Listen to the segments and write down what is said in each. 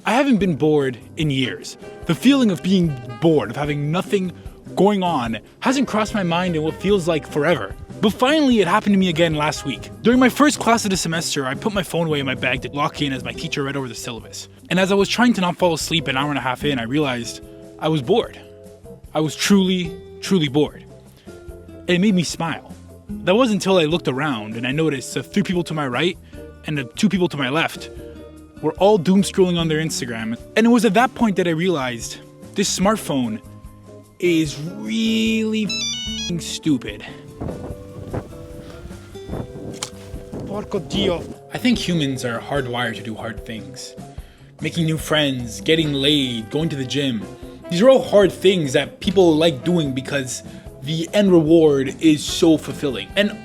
I haven't been bored in years. The feeling of being bored, of having nothing going on, hasn't crossed my mind in what feels like forever. But finally, it happened to me again last week. During my first class of the semester, I put my phone away in my bag to lock in as my teacher read over the syllabus. And as I was trying to not fall asleep an hour and a half in, I realized I was bored. I was truly bored. And it made me smile. That wasn't until I looked around and I noticed the 3 people to my right and the 2 people to my left were all doom scrolling on their Instagram. And it was at that point that I realized this smartphone is really f***ing stupid. Porco Dio. I think humans are hardwired to do hard things. Making new friends, getting laid, going to the gym. These are all hard things that people like doing because the end reward is so fulfilling. And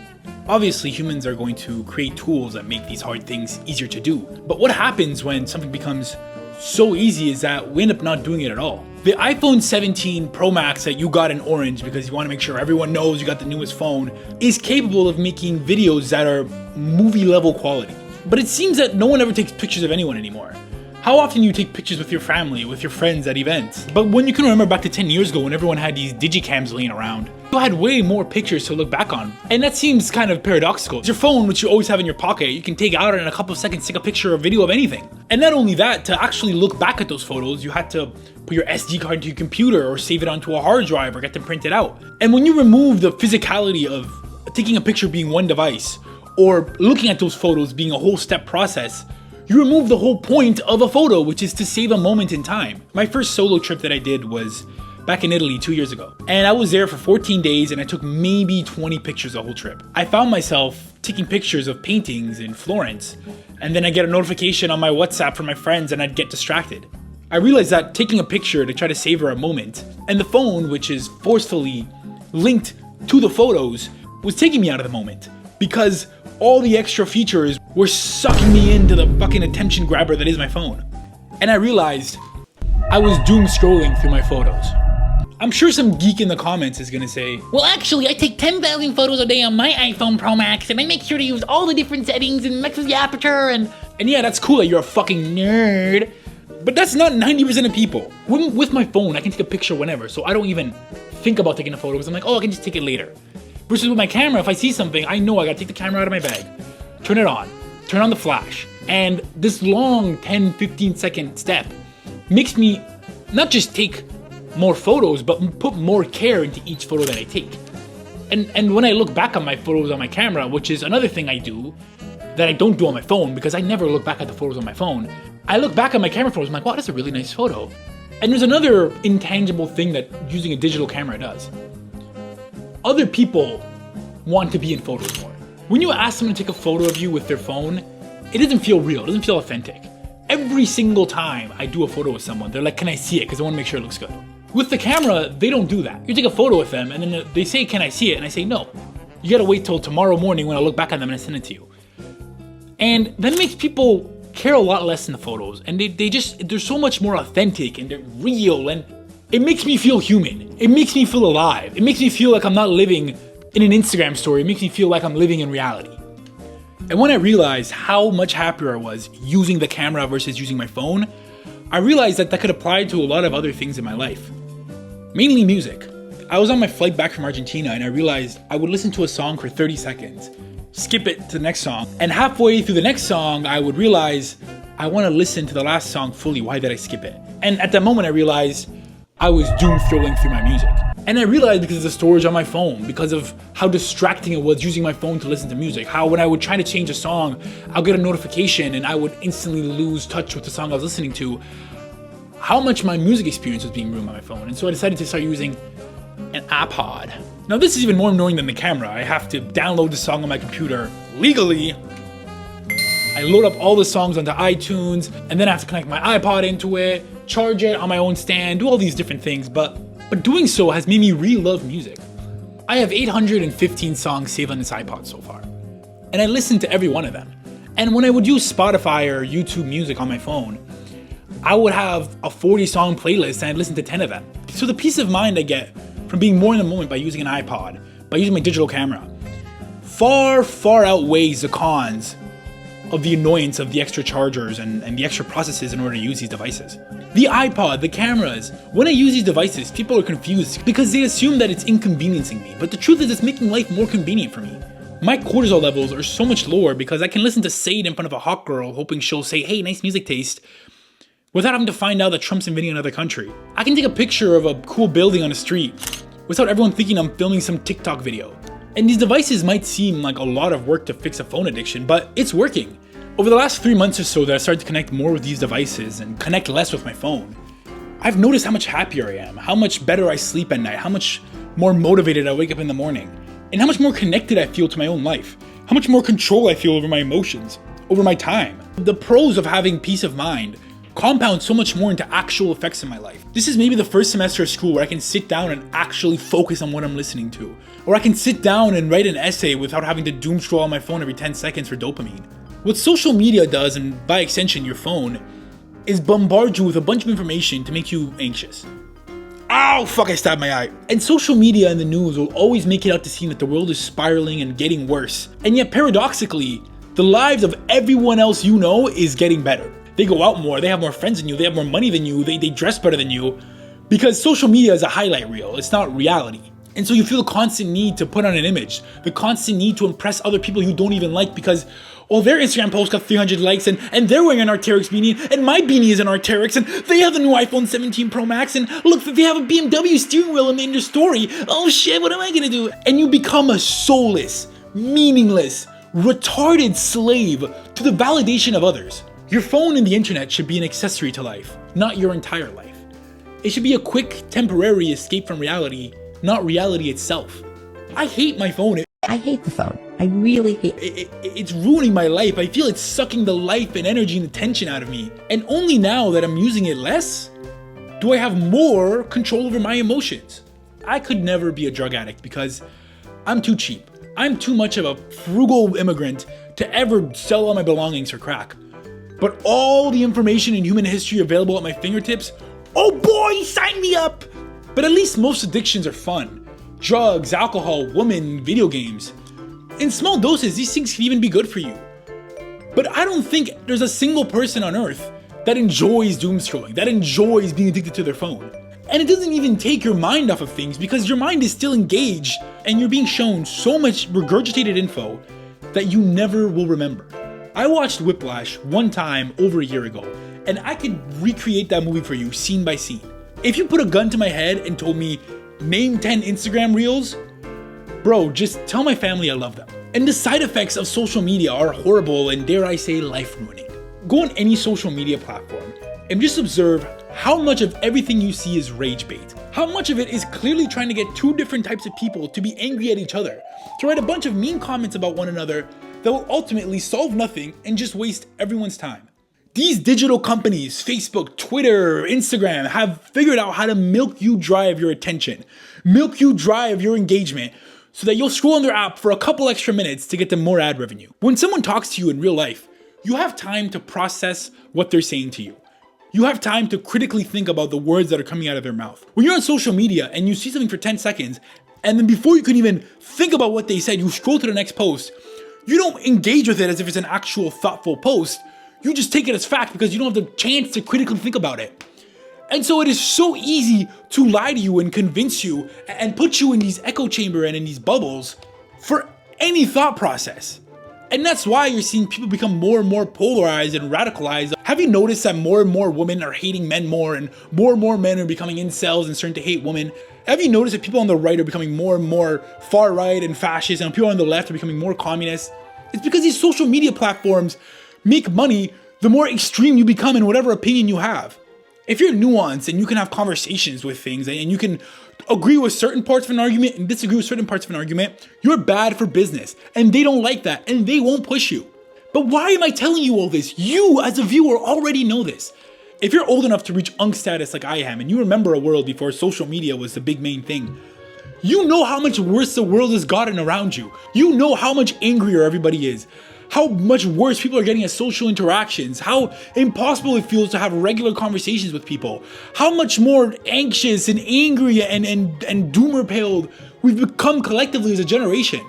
obviously humans are going to create tools that make these hard things easier to do. But what happens when something becomes so easy is that we end up not doing it at all. The iPhone 17 Pro Max that you got in orange because you want to make sure everyone knows you got the newest phone is capable of making videos that are movie level quality. But it seems that no one ever takes pictures of anyone anymore. How often do you take pictures with your family, with your friends at events? But when you can remember back to 10 years ago when everyone had these digicams laying around, you had way more pictures to look back on. And that seems kind of paradoxical. Your phone, which you always have in your pocket, you can take out and in a couple of seconds take a picture or video of anything. And not only that, to actually look back at those photos, you had to put your SD card into your computer or save it onto a hard drive or get them printed out. And when you remove the physicality of taking a picture being one device or looking at those photos being a whole step process, you remove the whole point of a photo, which is to save a moment in time. My first solo trip that I did was back in Italy 2 years ago. And I was there for 14 days and I took maybe 20 pictures the whole trip. I found myself taking pictures of paintings in Florence, and then I get a notification on my WhatsApp from my friends and I'd get distracted. I realized that taking a picture to try to savor a moment, and the phone, which is forcefully linked to the photos, was taking me out of the moment. Because all the extra features were sucking me into the fucking attention grabber that is my phone. And I realized I was doom scrolling through my photos. I'm sure some geek in the comments is gonna say, well, actually, I take 10,000 photos a day on my iPhone Pro Max, and I make sure to use all the different settings and mix with the aperture, and yeah, that's cool that you're a fucking nerd. But that's not 90% of people. With my phone, I can take a picture whenever, so I don't even think about taking a photo because I'm like, oh, I can just take it later. Versus with my camera, if I see something, I know I gotta take the camera out of my bag, turn it on the flash. And this long 10, 15 second step makes me not just take more photos, but put more care into each photo that I take. And when I look back on my photos on my camera, which is another thing I do that I don't do on my phone because I never look back at the photos on my phone, I look back at my camera photos, I'm like, wow, that's a really nice photo. And there's another intangible thing that using a digital camera does. Other people want to be in photos more. When you ask someone to take a photo of you with their phone, it doesn't feel real, it doesn't feel authentic. Every single time I do a photo with someone, they're like, can I see it? Because I want to make sure it looks good. With the camera, they don't do that. You take a photo with them and then they say, can I see it? And I say, no. You gotta wait till tomorrow morning when I look back at them and I send it to you. And that makes people care a lot less in the photos. And they're so much more authentic and they're real, and it makes me feel human. It makes me feel alive. It makes me feel like I'm not living in an Instagram story. It makes me feel like I'm living in reality. And when I realized how much happier I was using the camera versus using my phone, I realized that could apply to a lot of other things in my life. Mainly music. I was on my flight back from Argentina and I realized I would listen to a song for 30 seconds, skip it to the next song, and halfway through the next song, I would realize I want to listen to the last song fully. Why did I skip it? And at that moment, I realized I was doom scrolling through my music. And I realized because of the storage on my phone, because of how distracting it was using my phone to listen to music, how when I would try to change a song, I'll get a notification and I would instantly lose touch with the song I was listening to, how much my music experience was being ruined by my phone. And so I decided to start using an iPod. Now this is even more annoying than the camera. I have to download the song on my computer legally. I load up all the songs onto iTunes, and then I have to connect my iPod into it, charge it on my own stand, do all these different things, but doing so has made me re-love music. I have 815 songs saved on this iPod so far, and I listen to every one of them. And when I would use Spotify or YouTube Music on my phone, I would have a 40-song playlist and I'd listen to 10 of them. So the peace of mind I get from being more in the moment by using an iPod, by using my digital camera, far outweighs the cons of the annoyance of the extra chargers and the extra processes in order to use these devices. The iPod, the cameras. When I use these devices, people are confused because they assume that it's inconveniencing me, but the truth is it's making life more convenient for me. My cortisol levels are so much lower because I can listen to Sade in front of a hot girl hoping she'll say, hey, nice music taste, without having to find out that Trump's invading another country. I can take a picture of a cool building on the street without everyone thinking I'm filming some TikTok video. And these devices might seem like a lot of work to fix a phone addiction, but it's working. Over the last 3 months or so that I started to connect more with these devices and connect less with my phone, I've noticed how much happier I am, how much better I sleep at night, how much more motivated I wake up in the morning, and how much more connected I feel to my own life, how much more control I feel over my emotions, over my time. The pros of having peace of mind compound so much more into actual effects in my life. This is maybe the first semester of school where I can sit down and actually focus on what I'm listening to. Or I can sit down and write an essay without having to doom scroll on my phone every 10 seconds for dopamine. What social media does, and by extension your phone, is bombard you with a bunch of information to make you anxious. Ow, fuck, I stabbed my eye. And social media and the news will always make it out to seem that the world is spiraling and getting worse. And yet paradoxically, the lives of everyone else you know is getting better. They go out more, they have more friends than you, they have more money than you, they dress better than you, because social media is a highlight reel, it's not reality. And so you feel the constant need to put on an image, the constant need to impress other people you don't even like because, oh, their Instagram post got 300 likes and they're wearing an Arc'teryx beanie and my beanie is an Arc'teryx and they have the new iPhone 17 Pro Max and look, they have a BMW steering wheel in their story. Oh shit, what am I gonna do? And you become a soulless, meaningless, retarded slave to the validation of others. Your phone and the internet should be an accessory to life, not your entire life. It should be a quick, temporary escape from reality, not reality itself. I hate my phone. I hate the phone. I really hate it. It's ruining my life. I feel it's sucking the life and energy and attention out of me. And only now that I'm using it less, do I have more control over my emotions. I could never be a drug addict because I'm too cheap. I'm too much of a frugal immigrant to ever sell all my belongings for crack. But all the information in human history available at my fingertips, oh boy, sign me up! But at least most addictions are fun. Drugs, alcohol, women, video games. In small doses, these things can even be good for you. But I don't think there's a single person on earth that enjoys doom scrolling, that enjoys being addicted to their phone. And it doesn't even take your mind off of things because your mind is still engaged and you're being shown so much regurgitated info that you never will remember. I watched Whiplash one time over a year ago, and I could recreate that movie for you scene by scene. If you put a gun to my head and told me, name 10 Instagram reels, bro, just tell my family I love them. And the side effects of social media are horrible and dare I say life-ruining. Go on any social media platform and just observe how much of everything you see is rage bait. How much of it is clearly trying to get two different types of people to be angry at each other, to write a bunch of mean comments about one another that will ultimately solve nothing and just waste everyone's time. These digital companies, Facebook, Twitter, Instagram, have figured out how to milk you dry of your attention, milk you dry of your engagement, so that you'll scroll on their app for a couple extra minutes to get them more ad revenue. When someone talks to you in real life, you have time to process what they're saying to you. You have time to critically think about the words that are coming out of their mouth. When you're on social media and you see something for 10 seconds, and then before you can even think about what they said, you scroll to the next post, you don't engage with it as if it's an actual thoughtful post. You just take it as fact because you don't have the chance to critically think about it. And so it is so easy to lie to you and convince you and put you in these echo chamber and in these bubbles for any thought process. And that's why you're seeing people become more and more polarized and radicalized. Have you noticed that more and more women are hating men more and more men are becoming incels and starting to hate women? Have you noticed that people on the right are becoming more and more far right and fascist and people on the left are becoming more communist? It's because these social media platforms make money the more extreme you become in whatever opinion you have. If you're nuanced and you can have conversations with things and you can agree with certain parts of an argument and disagree with certain parts of an argument, you're bad for business and they don't like that and they won't push you. But why am I telling you all this? You as a viewer already know this. If you're old enough to reach unk status like I am and you remember a world before social media was the big main thing, you know how much worse the world has gotten around you. You know how much angrier everybody is. How much worse people are getting at social interactions, how impossible it feels to have regular conversations with people, how much more anxious and angry and doomer-paled we've become collectively as a generation.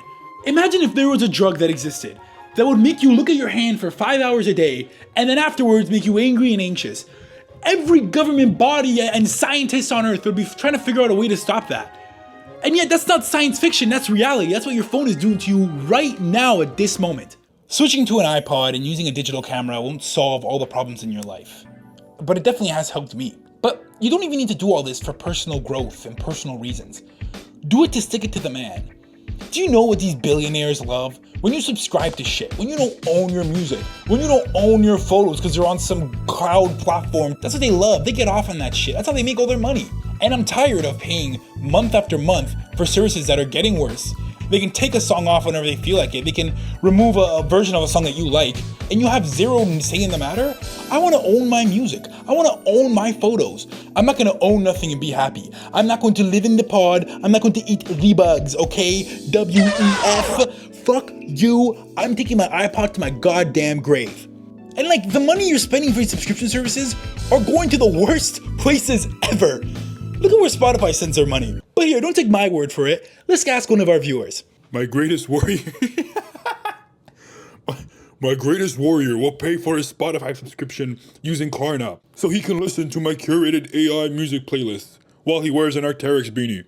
Imagine if there was a drug that existed that would make you look at your hand for 5 hours a day and then afterwards make you angry and anxious. Every government body and scientist on earth would be trying to figure out a way to stop that. And yet that's not science fiction, that's reality. That's what your phone is doing to you right now at this moment. Switching to an iPod and using a digital camera won't solve all the problems in your life, but it definitely has helped me. But you don't even need to do all this for personal growth and personal reasons. Do it to stick it to the man. Do you know what these billionaires love? When you subscribe to shit, when you don't own your music, when you don't own your photos because they're on some cloud platform, that's what they love. They get off on that shit. That's how they make all their money. And I'm tired of paying month after month for services that are getting worse. They can take a song off whenever they feel like it. They can remove a version of a song that you like, and you have zero say in the matter. I want to own my music. I want to own my photos. I'm not going to own nothing and be happy. I'm not going to live in the pod. I'm not going to eat the bugs, okay? WEF. Fuck you. I'm taking my iPod to my goddamn grave. And like, the money you're spending for these subscription services are going to the worst places ever. Look at where Spotify sends their money. But here, don't take my word for it. Let's ask one of our viewers. My greatest warrior. My greatest warrior will pay for his Spotify subscription using Klarna so he can listen to my curated AI music playlist while he wears an Arc'teryx beanie.